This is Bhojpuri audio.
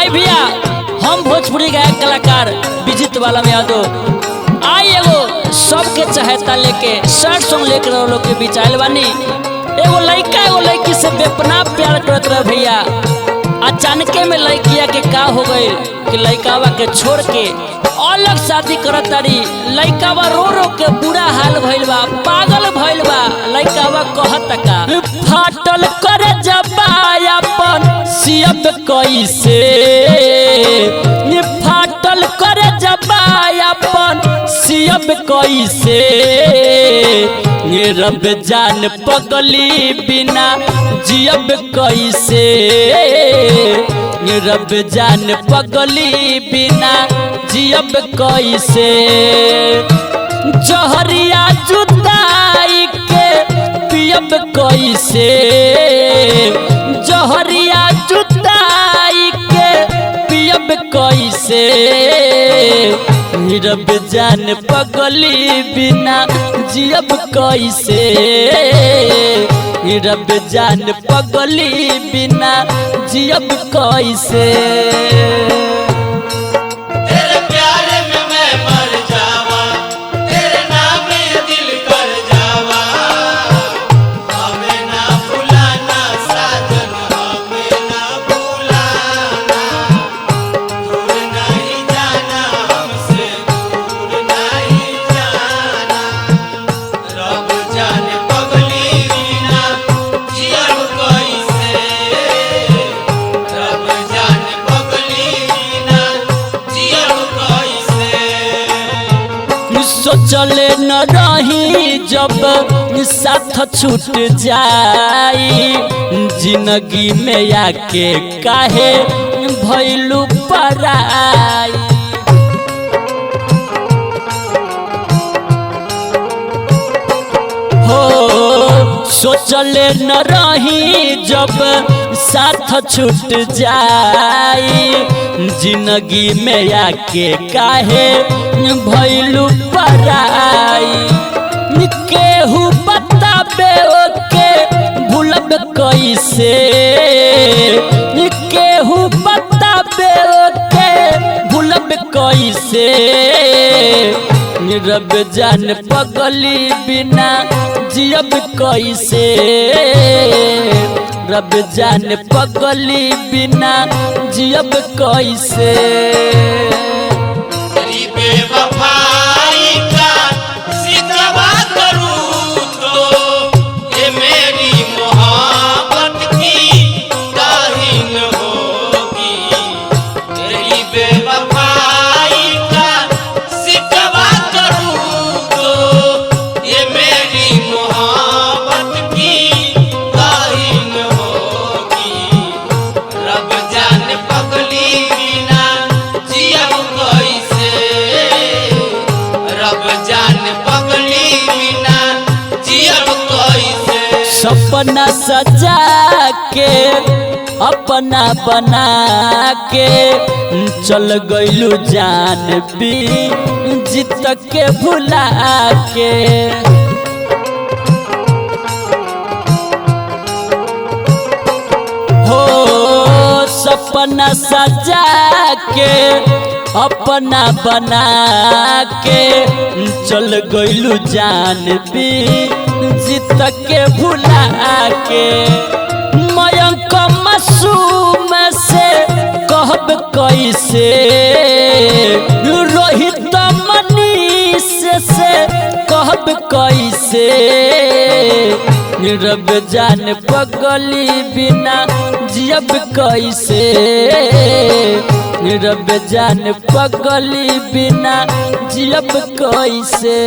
आई भैया हम भोजपुरी गायक कलाकार विजित वाला यादव आई एगो सबके चाहता लेके शर्ट सॉन्ग लेके लोग के बीच आयल बानी। एगो लड़का एगो लड़की से बेपना प्यार करत रहे भैया। अचानक में लड़किया के का हो गई कि लड़कावा के छोड़ के अलग शादी करत तारी। लड़कावा रो रो के बुरा हाल भइल बा, पागल भइल बा। लड़कावा कहत का फाटल करे जबायापन सियब कैसे, फाटल करे जबायापन सियब कैसे। ये रब जान पगली बिना जियब कैसे, ये रब जान पगली बिना जियब कैसे। जहरिया जुदाई के पियब कैसे, जहरिया जुदाई के पियब कैसे। रब जान पगली बिना जियब कैसे, रब जान पगली बिना जियब कैसे। चले न रही जब साथ छूट जाई, जिंदगी में आके काहे भइलू पराई। हो सोचले न रही जब साथ छूट जाई, जिंदगी में आके काहे भइलू पराई। केहू बताबे ओके भूलब कैसे, केहू बताबे ओके भूलब कैसे। रब जान पगली बिना जियब कैसे, रब जान पगली बिना जियब कैसे। बेवफाई का शिकवा करूं तो ये मेरी मोहब्बत की दाहिन होगी। तेरी बेवफाई का शिकवा करूं तो ये मेरी मोहब्बत की दाहिन होगी। रब जान पगली बिना जियब कैसे, रब जान पगली बिना जियब कैसे। सपना सजा के अपना बना के चल गइलू जान भी जीत के भुला के। हो सपना सजा के अपना बना के चल गइलू जान भी जीत के भुला के। मयंक मासूम से कहब कैसे, रोहित मनीष से कहब कैसे। रब जान पगली बिना जियब कैसे, रब जान पगली बिना जियब कैसे।